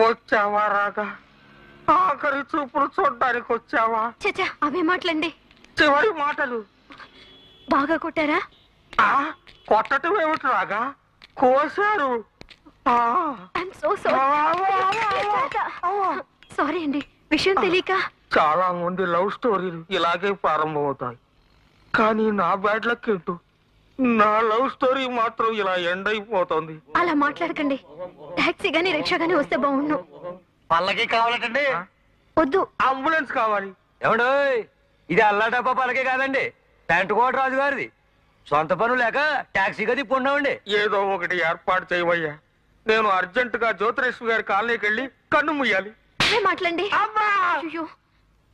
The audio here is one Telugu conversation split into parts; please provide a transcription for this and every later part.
వచ్చావా రాగా? ఆఖరి చూపులు చూడ్డానికి వచ్చావా? చచ్చా అవే మాటలండి. చివరి మాటలు. బాగా కొట్టారా? కొట్టడం ఏమిటి రాగా? కోసారు. సారీ అండి, విషయం తెలియక. చాలా మంది లవ్ స్టోరీలు ఇలాగే ప్రారంభమవుతాయి, కానీ నా బ్యాడ్ లక్ ఏంటో నా లవ్ స్టోరీ మాత్రం ఇలా ఎండ్ అయిపోతుంది. అలా మాట్లాడకండి. టాక్సీ గానీ రిక్షా గానీ వస్తే బాగుండు. పల్లకి కావాలటండి? వద్దు, అంబులెన్స్ కావాలి. ఏమండో, ఇది అల్లాటప్ప పల్లకి కాదండి, పెంటకోట రాజు గారిది. సొంత పనులు లేక టాక్సీ గది పొందామండి. ఏదో ఒకటి ఏర్పాటు చేయవయ్యా. నేను అర్జెంట్ గా జ్యోతిరేశ్వరి గారి కాలనీకి వెళ్ళి కన్ను ముయ్యాలి. మాట్లాడండి. అయ్యో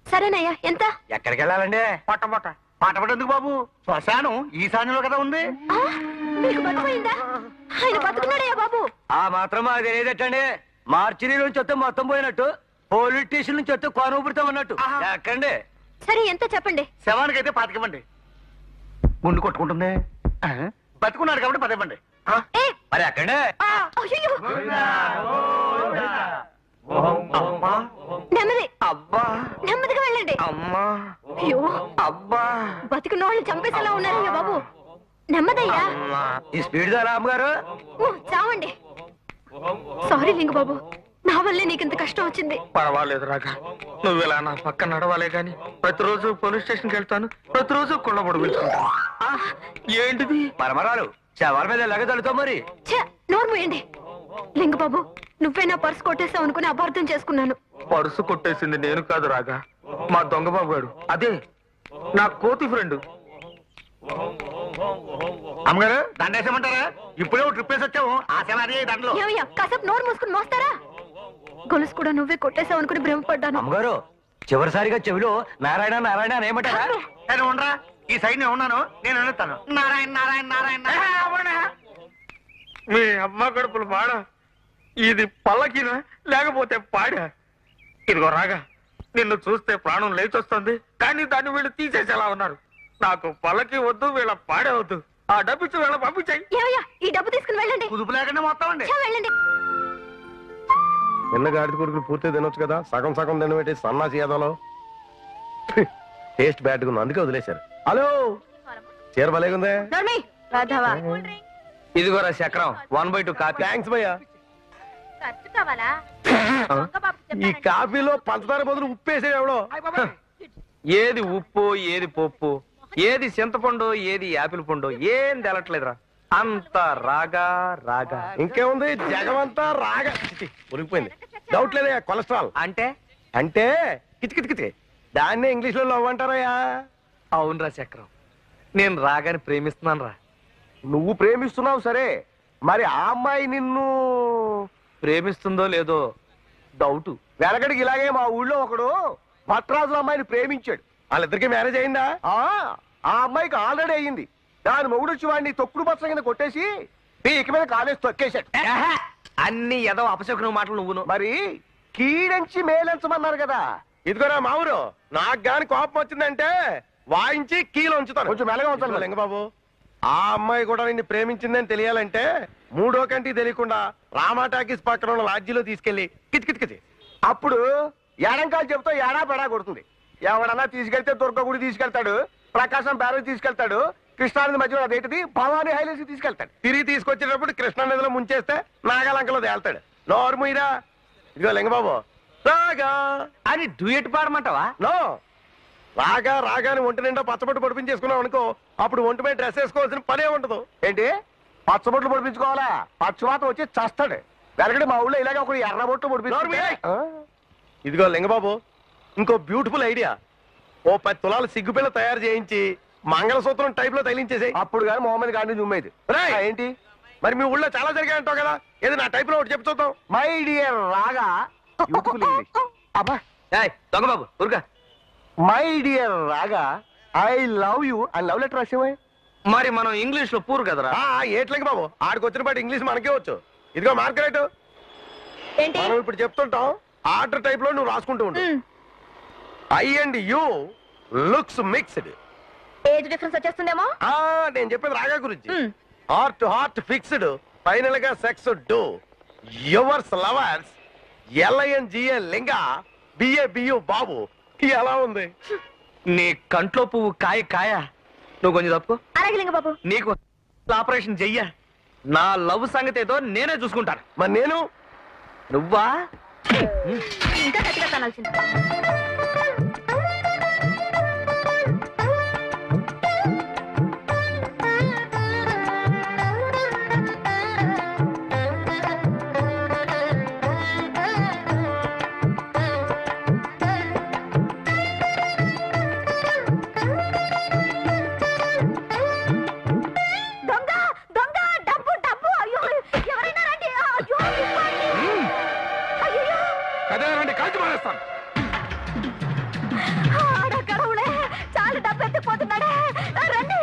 సరేనయ్యా. ఎంత? ఎక్కడికి వెళ్ళాలండి? పట్టపట్ట. పట్టపట్ట ఎందుకు బాబు? శ్మశానం ఈశాన్యంలో కదా ఉంది. మీకు బతుకుపోయిందా? ఆయన బతుకున్నాడయ్యా బాబు. ఆ మాత్రం అది తెలియదట్టండి. మార్చిని నుంచి వస్తే మొత్తం పోయినట్టు, పోలీస్ స్టేషన్ నుంచి వస్తే కొనుగుపుతాం అన్నట్టు. ఎక్కండి. సరే ఎంత చెప్పండి? శవానికైతే పాతికమండి. గుండు కొట్టుకుంటుంది. బతుకున్నాడు కాబట్టి పదేమండి. మరి ఎక్కండి. నెమ్మది. అబ్బా, నెమ్మదిగా వెళ్ళండి. అమ్మా, అయ్యో అబ్బా, బతికున్న వాళ్ళు చంపేసేలా ఉన్నారయ్యా బాబు. నెమ్మదయ్యా. ఈ స్పీడ్ దా రామ్గారు. చావండి. సారీ లింగ బాబు, నా వల్లే నీకు ఇంత కష్టం వచ్చింది. పర్వాలేదు రాగా, నువ్వు ఇలా నా పక్కన నడవాలే గాని ప్రతిరోజు పోలీస్ స్టేషన్కి వెళ్తాను, ప్రతిరోజు కుళ్ళబొడు పెట్టుకుంటాను. ఏంటిది? మరమరాలు శవాల మీద ఎలాగ తడుతావు మరి? నోరు మూయండి. లింగ బాబు, నువ్వే నా పర్సు కొట్టేసావు అనుకుని అపార్థం చేసుకున్నాను. పర్సు కొట్టేసింది నేను కాదు రాగా, మా దొంగబాబు గారు. అదే నా కోతి ఫ్రెండ్. అమ్మగారు దండేసేమంటారా? ఇప్పుడే ట్రిప్ వేసి వచ్చాము. ఆ శవాది దండలో. ఏమయ్యా కాసేపు నోరు మూసుకుని మోస్తారా? గొలుసు కూడా నువ్వే కొట్టేసావు అనుకుని భ్రమపడ్డాను. అమ్మగారు చివరిసారిగా చెవిలో నారాయణ నారాయణ అని ఏమంటారా? నేను ఉండరా, ఈ సైడ్ నేను ఉన్నాను, నేను అడుగుతాను. నారాయణ నారాయణ నారాయణ. మీ అమ్మ కడుపులు పాడా? ఇది పల్లకినా లేకపోతే పాడా? ఇదిగో రాగా, నిన్ను చూస్తే ప్రాణం లేచొస్తుంది, కానీ దాన్ని వీళ్ళు తీసేసేలా ఉన్నారు. నాకు పల్లకి వద్దు, వీళ్ళ పాడే వద్దు. ఆ డబ్బిచ్చి వీళ్ళ పంపించాయి. ఏమయ్యా ఈ డబ్బు తీసుకుని వెళ్ళండి. కుదుపు లేకుండా మొత్తం అండి. వెళ్ళండి. నిన్న గాడిద కొడుకులు పూర్తిగా తినొచ్చు కదా, సగం సగం తినబెట్టి సన్నాసి యాదలో టేస్ట్ బ్యాడ్ గా అందుకే వదిలేశారు. హలో, చీర భలేగుందే. ఇదిగోరా చక్రం, 1/2 కాపీ. థ్యాంక్స్ భయ్యా. ఈ కాఫీలో పంచదార బదులు ఉప్పేసే ఎవడో. ఏది ఉప్పు, ఏది పప్పు, ఏది చింతపండు, ఏది యాపిల్ పండు, ఏం తెలట్లేదురా. అంత రాగా రాగా. ఇంకేముంది, జగమంతా రాగా. ఉరిగిపోయింది. డౌట్ లేదా? కొలెస్ట్రాల్ అంటే అంటే కిచకిచకిచి, దాన్నే ఇంగ్లీష్ లో లవ్ అంటారయ్యా. అవునరా చక్రం, నేను రాగాని ప్రేమిస్తున్నాను రా. నువ్వు ప్రేమిస్తున్నావు సరే, మరి ఆ అమ్మాయి నిన్ను ప్రేమిస్తుందో లేదో డౌట్. వెనకడికి ఇలాగే మా ఊళ్ళో ఒకడు భట్రాజు అమ్మాయిని ప్రేమించాడు. వాళ్ళిద్దరికి మ్యారేజ్ అయిందా? ఆ అమ్మాయికి ఆల్రెడీ అయ్యింది. దాని మొగుడు వచ్చి వాడిని తొక్కుడు బస్స కింద కొట్టేసి పీక మీద కాలేసి తొక్కేశాడు. అన్ని ఏదో అపశకున మాటలు నువ్వును. మరి కీడించి మేలంచమన్నారు కదా. ఇదిగోరా మా ఊరు, నాకు గాని కోపం వచ్చిందంటే వాయించి కీలు ఉంచుతాను. కొంచెం మెల్లగా ఉంచాలి లింగబాబు. ఆ అమ్మాయి కూడా నిన్ను ప్రేమించిందని తెలియాలంటే మూడో కంటికి తెలియకుండా రామా టాకీస్ పక్కన ఉన్న లాడ్జీలో తీసుకెళ్లి కిచకిచకిచి, అప్పుడు ఎడంకాలు చెబుతా ఏడా పెడా కొడుతుంది. ఎవడన్నా తీసుకెళ్తే దుర్గ గుడి తీసుకెళ్తాడు, ప్రకాశం బ్యారేజ్ తీసుకెళ్తాడు, కృష్ణానది మధ్యలో అదేంటిది భవానీ హైలేసి తీసుకెళ్తాడు. తిరిగి తీసుకొచ్చేటప్పుడు కృష్ణా నదిలో ముంచేస్తే నాగాలంకలో తేల్తాడు. నోర్ముయిరా. ఇదిగో లింగబాబు, రాగా అని డ్యూయట్ పాడమంటావా? నో, రాగా రాగాని ఒంటి నిండా పచ్చబొట్టు పొడిపించేసుకున్నావు అనుకో, అప్పుడు ఒంటి మీద డ్రెస్ వేసుకోవాల్సిన పనే ఉండదు. ఏంటి పచ్చబొట్లు పొడిపించుకోవాలా? పచ్చవాత వచ్చి చస్తాడు. వెనకటి మా ఊళ్ళో ఇలాగే ఒక ఎర్రబొట్టు పొడిపించు. ఇదిగో లింగబాబు, ఇంకో బ్యూటిఫుల్ ఐడియా. ఓ 10 తులాలు సిగ్గుపిల్ల తయారు చేయించి మంగళసూత్రం టైప్ లో తగిలించేసాయి. అప్పుడు కానీ మొహమ్మద్ గాంధీ జుమ్మేది. ఏంటి మరి మీ ఊళ్ళో చాలా జరిగాయంటావు కదా, ఏది నా టైప్ లో ఒకటి చెప్పు చూద్దాం. మై డియర్ రాగా, బ్యూటిఫుల్ ఇంగ్లీష్. అబ్బా దొంగబాబు ఊరుగా. మై డియర్ రాగా, ఐ లవ్ యూ అని లవ్ లెటర్ రాసేవా? మరి మనం ఇంగ్లీష్ లో పూరు కదరా. ఏట్లకి బాబు, ఆడికి వచ్చిన పాటు ఇంగ్లీష్ మనకే వచ్చు. ఇదిగో మార్కరేట్, మనం ఇప్పుడు చెప్తుంటాం, ఆర్డర్ టైప్ లో నువ్వు రాసుకుంటూ ఉండు. I and you looks mixed. Age difference వచ్చేస్తుందేమో. నేను చెప్పేది రాగా గురించి. Heart to heart fixed, final గా సెక్స్ డూ. Yours lovers LINGA Linga BABU Babu ఎలా ఉంది? నీ కంట్లో పువ్వు కాయ కాయ. నువ్వు కొంచెం తప్పుకో. అలాగే లింగ బాబు. నీకు ఆపరేషన్ చెయ్య. నా లవ్ సంగతి ఏదో నేనే చూసుకుంటాను. మరి నేను నువ్వా? ఇంకా గట్టిగా తనాల్సింది. చాలా డబ్బు ఎత్తిపోతున్నాడే. రండి.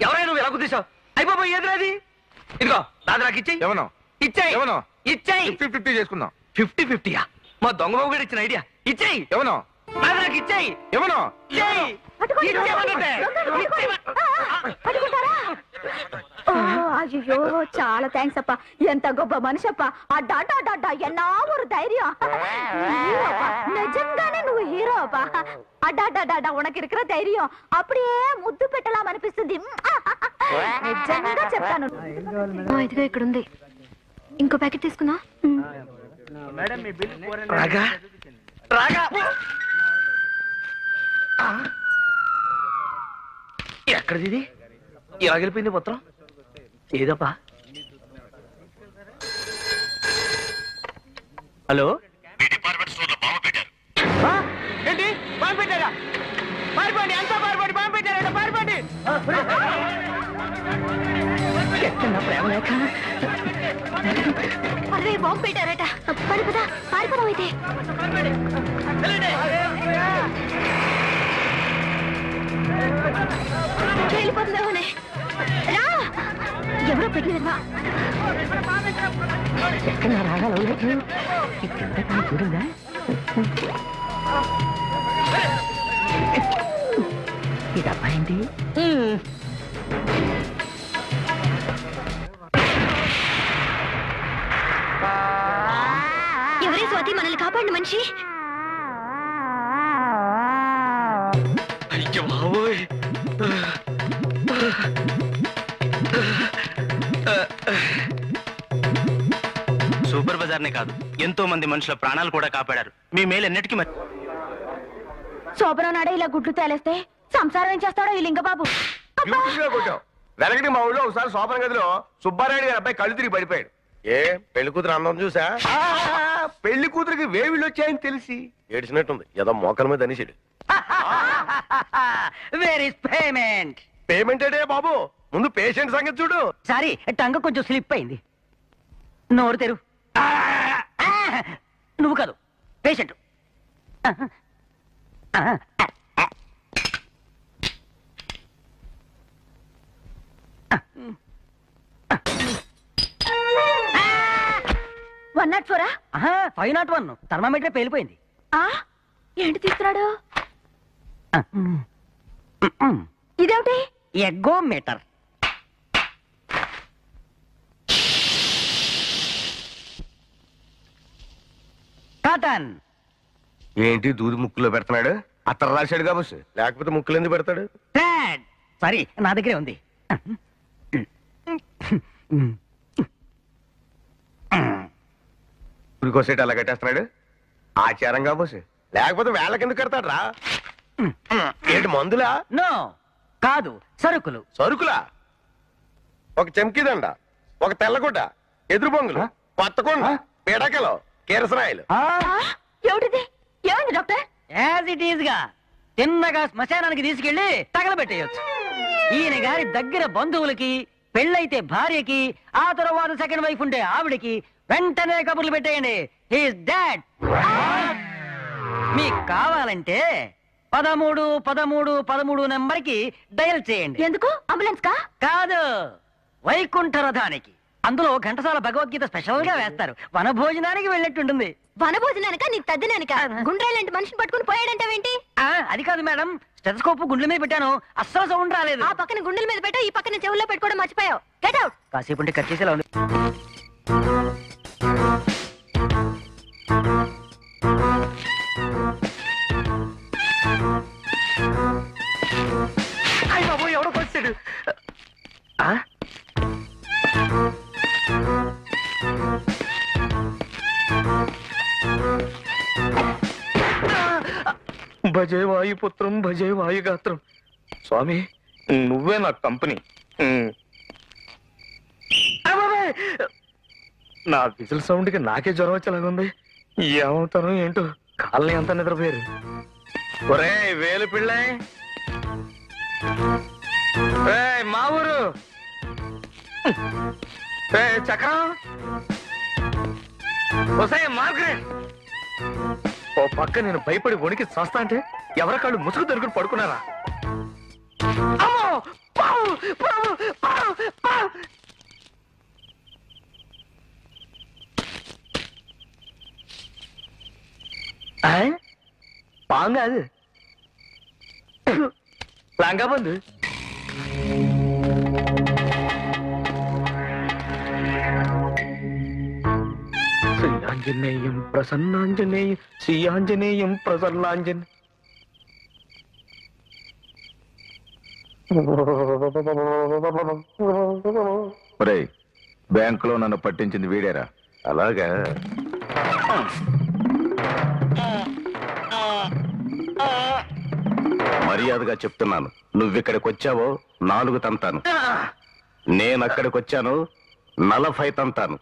ఎవరైనా నువ్వు ఎలా గుర్తించావు? అయిపోయి ఎదురది. ఇదిగో దాని నాకు ఇచ్చేయి. ఎవనో ఇచ్చేయి. ఎవనో ఇచ్చేయి. 50-50 చేసుకుందాం. 50-50యా? మా దొంగ బాబు గారు ఇచ్చిన ఐడియా. ఇచ్చేయి. ఎవనో నాకు ఇచ్చేయి. ఎవనో ఇచ్చేయి. అయ్యో చాలా థ్యాంక్స్ అప్ప. ఎంత గొప్ప మనిషి అప్ప. అడ్డా ఎన్నా ఒక ధైర్యం. నిజంగానే నువ్వు హీరో అప్ప. అడ్డా ఉనకి ఇరుకుర ధైర్యం అప్పుడే ముద్దు పెట్టలామనిపిస్తుంది. నిజంగా చెప్తాను. ఇదిగో ఇక్కడ ఉంది. ఇంకో ప్యాకెట్ తీసుకున్నా. రాగా రాగా ఎక్కడిది ఇది? ఇలా గెలిపోయింది పత్రం. ఏదప్పా? హలో, ఏంటి బాంబు పెట్టారా? పారిపోండి, అంతా పారిపోండి. బాంబు పెట్టారా? పారిపోండి. ఎక్కడా ప్రేమ లేక అరే బాంబు పెట్టారట. పారిపోదా పారిపోదాం అయితే. వెళ్ళిపోతుందేమోనే. రా, ఎవరో పెట్టినవా? ఎక్కడ రాగాలి చూడంగా. ఈ డబ్బా ఏంటి? ఎవరే స్వాతి మనల్ని కాపాడిన మనిషి? అయ్యో బాబోయ్. సూపర్ బజార్ నే కాదు, ఎంతో మంది మనుషుల ప్రాణాలు కూడా కాపాడారు. మీ మేలు ఎన్నిటికీ శోభనం నాడే ఇలా గుడ్లు తేలేస్తే సంసారం ఏం చేస్తాడో ఈ లింగబాబు. వెనకటి మా ఊళ్ళో ఒకసారి శోభన గదిలో సుబ్బారాయుడు గారి అబ్బాయి కళ్ళు తిరిగి పడిపోయాడు. ఏ పెళ్లి కూతురు అందం చూసా? పెళ్లి కూతురికి వేవిళ్ళు వచ్చాయని తెలిసి ఏడ్చినట్టుంది. ఏదో మోకల మీద అనిసాడు. Where is payment? పేమెంట్ అంటే బాబు, ముందు పేషెంట్ సంగతి చూడు. సారీ, టంగ కొంచెం స్లిప్ అయింది. నోరు తెరు. నువ్వు కాదు, పేషెంట్. వన్ నాట్ ఫోరా? 501 థర్మామీటర్ పేలిపోయింది. ఏంటి తీస్తున్నాడు? ఇదేమిటి? ఎగ్గోమీటర్. కాటన్. ఏంటి దూది ముక్కులో పెడుతున్నాడు? అత్తరు రాశాడు కాబోసు, లేకపోతే ముక్కులు ఎందుకు పెడతాడు? థ్రెడ్. సారీ, నా దగ్గరే ఉంది. ఉరికోసేటి అలా కట్టేస్తున్నాడు. ఆచారం కాబోసు, లేకపోతే వేళ్ళకి ఎందుకు కడతాడు రా? ఏంటి మందులా? నో, కాదు, సరుకులు. సరుకులా? ఒక చెంకిదండ, ఒక తెల్లగుడ్డ, ఎదురు బొంగులు, కొత్తకొండ, పిడకలు, కిరసనాయలు. ఏమిటిది? ఏమైంది డాక్టర్? యాజ్ ఇట్ ఈజ్ గా తిన్నగా శ్మశానానికి తీసుకెళ్లి తగలబెట్టేయచ్చు. ఈయన గారి దగ్గర బంధువులకి, పెళ్ళైతే భార్యకి, ఆ తర్వాత సెకండ్ వైఫ్ ఉండే ఆవిడకి వెంటనే కబుర్లు పెట్టేయండి. He's dad. మీకు కావాలంటే 13 నెంబర్ కి డయల్ చేయండి. ఎందుకు? అంబులెన్స్ కా? కాదు, వైకుంఠ రథానికి. అందులో ఘంటసాల భగవద్గీత స్పెషల్ గా వేస్తారు. వనభోజనానికి వెళ్ళినట్టుంటుంది. వనభోజనానిక నీకు తద్దినానిక గుండ్రాయిలాంటి మనిషిని పట్టుకుని పోయాడంటావేంటి? అది కాదు మేడం, స్టెథోస్కోప్ గుండెల మీద పెట్టాను, అస్సలు సౌండ్ రాలేదు. ఆ పక్కన గుండెల మీద పెట్టావు, ఈ పక్కన చెవుల్లో పెట్టుకోవడం మర్చిపోయావు. Get out. కాసేపు ఉంటే కట్ చేసేలా ఉంది. బాబు ఎవడో వచ్చాడు. భజే వాయుపుత్రం భజే వాయుగాత్రం. స్వామి నువ్వే నా కంపెనీ. నా విజిల్ సౌండ్ కి నాకే జ్వరం వచ్చేలాగుంది. ఏమవుతాను ఏంటో, కాలనీ అంతా నిద్రపోయారు. ఒరే వేలు పిళ్ళ, మా ఊరు చక్రం వసాయ మార్గరెట్. ఓ పక్క నేను భయపడి వణికి చస్తా అంటే ఎవరి కాళ్ళు ముసుగు దొరుకుని పడుకున్నారా? పాంగా అది లాంగా బంధు. శ్రీయాంజనేయం ప్రసన్నాంజనేయం శ్రీయాంజనేయం ప్రసన్నాంజనే. బ్యాంకులో నన్ను పట్టించింది వీడేరా? అలాగా? మర్యాదగా చెప్తున్నాను, నువ్విక్కడికి వచ్చావో 4 తంతాను. నేను అక్కడికి వచ్చాను 40 తంతాను.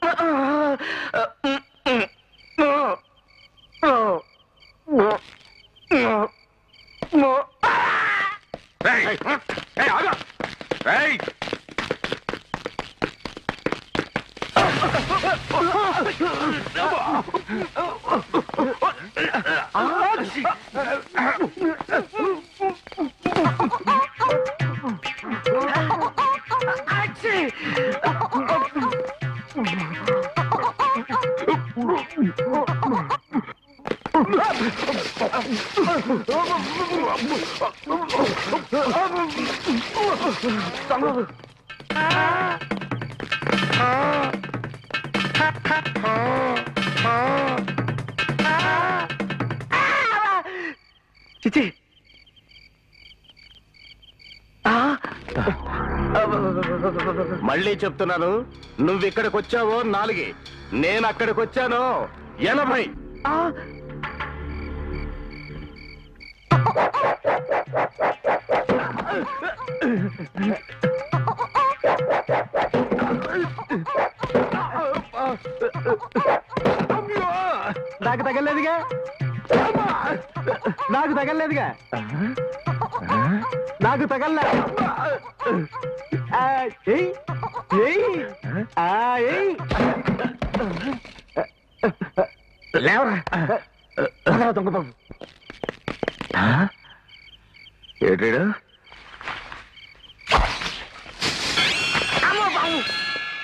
చిచి, మళ్ళీ చెప్తున్నాను, నువ్విక్కడికి వచ్చావో 4, నేను అక్కడికి వచ్చాను 80. నాకు తగలేదుగా, నాకు తగలేదుగా, నాకు తగల్లా. లేవరా దొంగ బాబు. ఏటాడు?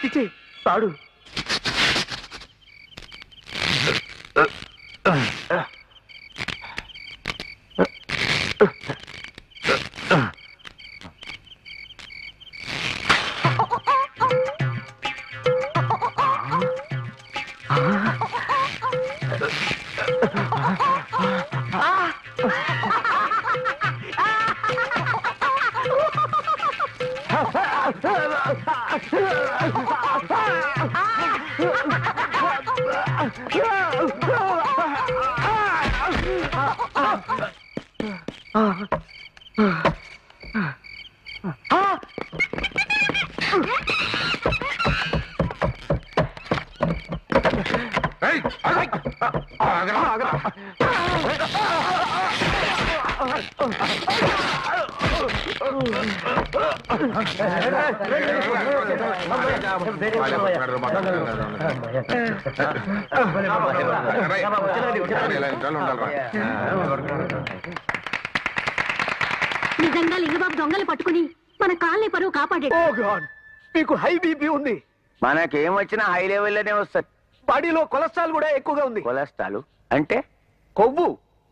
చిచి తాడు. నిజంగా లింగబాబు దొంగలు పట్టుకుని మన కాలనీ పరువు కాపాడాడు. ఓ గాడ్, మీకు హై బీపీ ఉంది. మనకేం వచ్చినా హై లెవెల్లోనే వస్తుంది. బాడీలో కొలెస్ట్రాల్ కూడా ఎక్కువగా ఉంది. కొలెస్ట్రాల్ అంటే కొవ్వు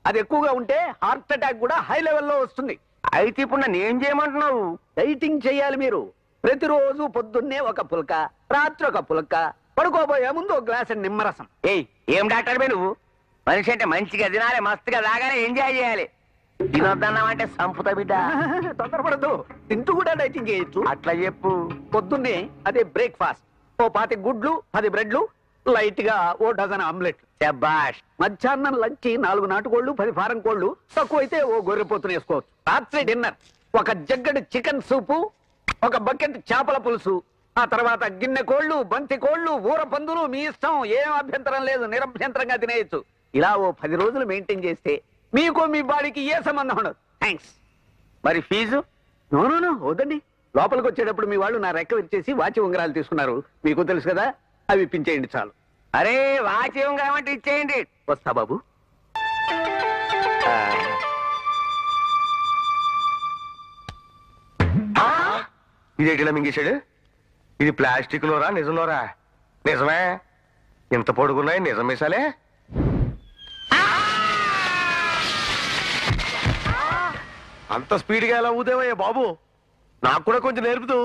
అది ఎక్కువగా ఉంటే హార్ట్ అటాక్ కూడా హై లెవెల్లో వస్తుంది. అయితే ఇప్పుడు నన్ను ఏం చేయమంటున్నావు? డైటింగ్ చేయాలి మీరు. ప్రతిరోజు పొద్దున్నే ఒక పుల్క, రాత్రి ఒక పుల్క, పడుకోబోయే ముందు ఒక గ్లాస్ నిమ్మరసం. ఏయ్ ఏం డాక్టర్ బే నువ్వు? మనిషి అంటే మంచిగా తినాలి, మస్తుగా తాగాలి, ఎంజాయ్ చేయాలి. తినొద్దన్నామంటే సంపుత బిడ్డ. తొందరపడద్దు, తింటూ కూడా డైటింగ్ చేయొచ్చు. అట్లా చెప్పు. పొద్దున్నే అదే బ్రేక్ఫాస్ట్, ఓ 5 గుడ్లు, 10 బ్రెడ్లు, లైట్ గా ఓ డజన్ ఆమ్లెట్. శబాష్. మధ్యాహ్నం లంచ్ 4 నాటుకోళ్లు, 10 ఫారం కోళ్లు, తక్కువైతే ఓ గొర్రెపోతుని వేసుకోవచ్చు. రాత్రి డిన్నర్ ఒక జగ్గడి చికెన్ సూపు, ఒక బకెట్ చేపల పులుసు, ఆ తర్వాత గిన్నె కోళ్లు, బంతి కోళ్లు, ఊర పందులు. మీ ఇష్టం, ఏం అభ్యంతరం లేదు, నిరభ్యంతరంగా తినేయచ్చు. ఇలా ఓ 10 రోజులు మెయింటైన్ చేస్తే మీకు మీ బాడీకి ఏ సంబంధం ఉండదు. థ్యాంక్స్. మరి ఫీజు? నో వద్దండి. లోపలికి వచ్చేటప్పుడు మీ వాళ్ళు నా రెక్క విరిచేసి వాచి ఉంగరాలు తీసుకున్నారు, మీకు తెలుసు కదా, అవి ఇప్పించేయండి చాలు. అరే వాచ్యం కావంటే ఇచ్చేయండి. వస్తా బాబు. ఇదేటిలా మింగేశాడు? ఇది ప్లాస్టిక్ లోరా నిజంలోరా? నిజమే. ఇంత పొడుగున్నాయి నిజం మిసాలే. అంత స్పీడ్ గా ఎలా ఊదేవయ్యా బాబు? నాకు కూడా కొంచెం నేర్పుతూ.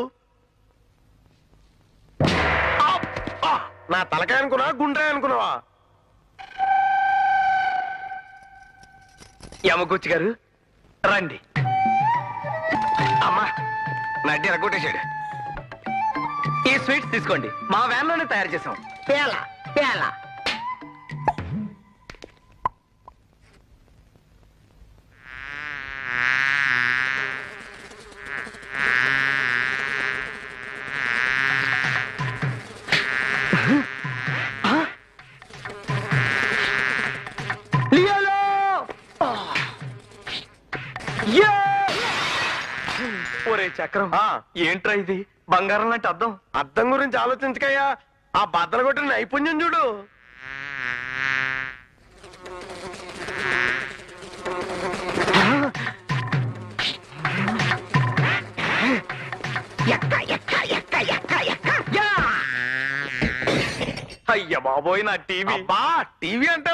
నా తలకాయ అనుకున్నా, గుండ్రాయ అనుకున్నావా? యమగుచ్చి గారు రండి. అమ్మా నడ్డి రగ్గొట్టేశాడు. ఈ స్వీట్స్ తీసుకోండి, మా వ్యాన్ లోనే తయారు చేసాం. పేలా పేలా. ఒరే చక్రం, ఏంట్రా ఇది? బంగారం లాంటి అద్దం. అద్దం గురించి ఆలోచించకయ్యా, ఆ బద్దలు కొట్టిన నైపుణ్యం చూడు. అయ్య బాబోయ్, నా టీవీ. అబ్బా టీవీ అంటే